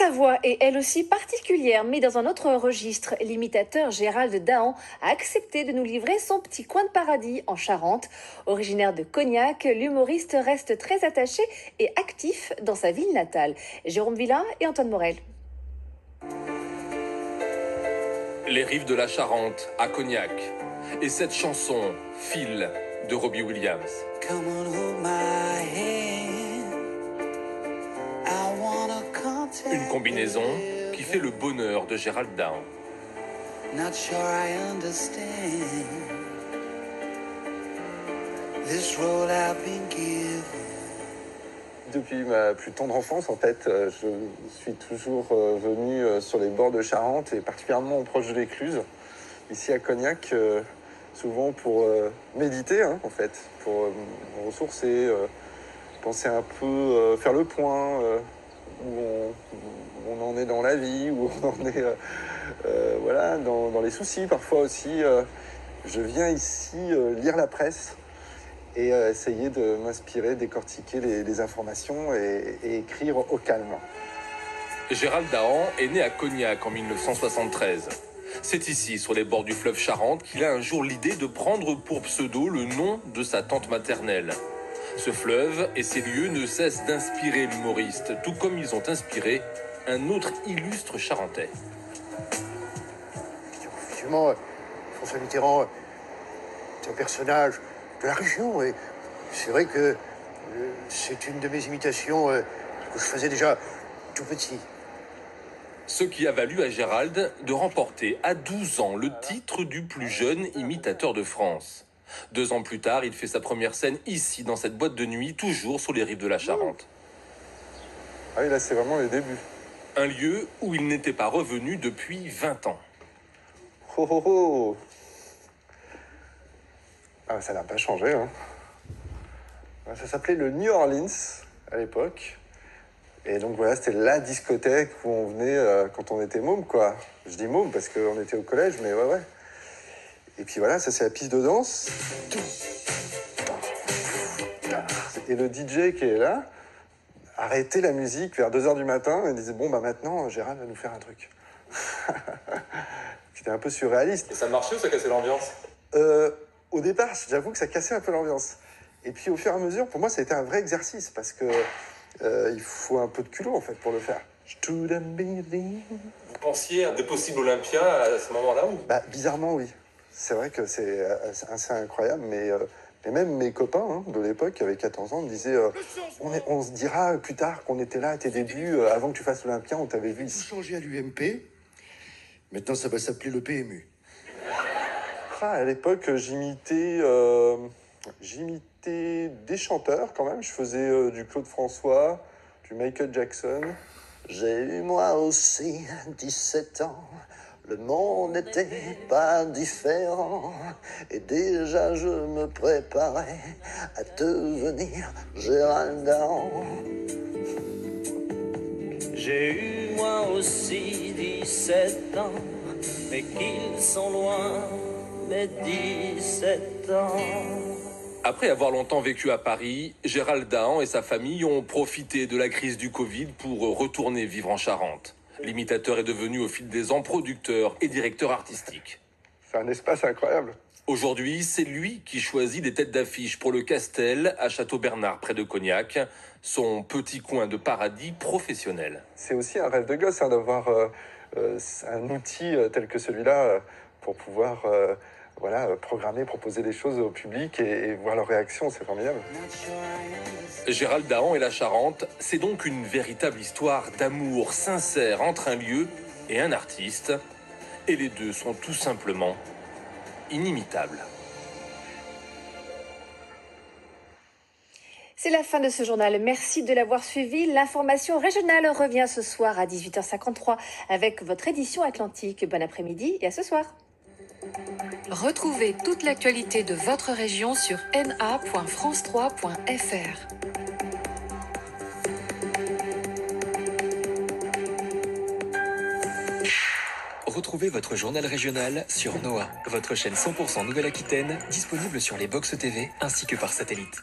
Sa voix est elle aussi particulière, mais dans un autre registre. L'imitateur Gérald Dahan a accepté de nous livrer son petit coin de paradis en Charente. Originaire de Cognac, l'humoriste reste très attaché et actif dans sa ville natale. Jérôme Villain et Antoine Morel. Les rives de la Charente, à Cognac. Et cette chanson, Phil, de Robbie Williams. Come on, hold my hand. I wanna contact Une combinaison qui fait le bonheur de Gérald Dahan. Not sure I understand this role I've been given. Depuis ma plus tendre enfance, en fait, je suis toujours venu sur les bords de Charente et particulièrement proche de l'Écluse, ici à Cognac, souvent pour méditer, en fait, pour me ressourcer, penser un peu, faire le point, où on en est dans la vie, où on en est voilà, dans les soucis parfois aussi. Je viens ici lire la presse et essayer de m'inspirer, décortiquer les informations et écrire au calme. Gérald Dahan est né à Cognac en 1973. C'est ici, sur les bords du fleuve Charente, qu'il a un jour l'idée de prendre pour pseudo le nom de sa tante maternelle. Ce fleuve et ses lieux ne cessent d'inspirer l'humoriste, tout comme ils ont inspiré un autre illustre charentais. Effectivement, François Mitterrand est un personnage de la région et c'est vrai que c'est une de mes imitations que je faisais déjà tout petit. Ce qui a valu à Gérald de remporter à 12 ans le titre du plus jeune imitateur de France. 2 ans plus tard, il fait sa première scène ici, dans cette boîte de nuit, toujours sur les rives de la Charente. Ah oui, là, c'est vraiment les débuts. Un lieu où il n'était pas revenu depuis 20 ans. Oh oh oh! Ah, ça n'a pas changé, hein. Ça s'appelait le New Orleans à l'époque. Et donc voilà, c'était la discothèque où on venait quand on était môme, quoi. Je dis môme parce qu'on était au collège, mais ouais. Et puis voilà, ça c'est la piste de danse. Et le DJ qui est là arrêtait la musique vers 2h du matin et disait « Bon, bah maintenant, Gérald va nous faire un truc. » C'était un peu surréaliste. Et ça marchait ou ça cassait l'ambiance? Au départ, j'avoue que ça cassait un peu l'ambiance. Et puis au fur et à mesure, pour moi, ça a été un vrai exercice parce que il faut un peu de culot en fait pour le faire. Vous pensiez à des possibles Olympias à ce moment-là ou? Bah, bizarrement, oui. C'est vrai que c'est assez incroyable, mais même mes copains de l'époque, qui avaient 14 ans, me disaient on se dira plus tard qu'on était là à tes débuts, avant que tu fasses l'Olympia, on t'avait vu ici. Changé à l'UMP, maintenant ça va s'appeler le PMU. À l'époque, j'imitais des chanteurs quand même. Je faisais du Claude François, du Michael Jackson. J'ai eu moi aussi 17 ans. Le monde n'était pas différent. Et déjà je me préparais à devenir Gérald Dahan. J'ai eu moi aussi 17 ans, mais qu'ils sont loin, mes 17 ans. Après avoir longtemps vécu à Paris, Gérald Dahan et sa famille ont profité de la crise du Covid pour retourner vivre en Charente. L'imitateur est devenu au fil des ans producteur et directeur artistique. C'est un espace incroyable. Aujourd'hui, c'est lui qui choisit des têtes d'affiche pour le Castel à Château-Bernard, près de Cognac, son petit coin de paradis professionnel. C'est aussi un rêve de gosse d'avoir un outil tel que celui-là pour pouvoir programmer, proposer des choses au public et voir leur réaction, c'est formidable. Gérald Dahan et la Charente, c'est donc une véritable histoire d'amour sincère entre un lieu et un artiste. Et les deux sont tout simplement inimitables. C'est la fin de ce journal. Merci de l'avoir suivi. L'information régionale revient ce soir à 18h53 avec votre édition Atlantique. Bon après-midi et à ce soir. Retrouvez toute l'actualité de votre région sur na.france3.fr. Retrouvez votre journal régional sur NOA, votre chaîne 100% Nouvelle-Aquitaine, disponible sur les box TV ainsi que par satellite.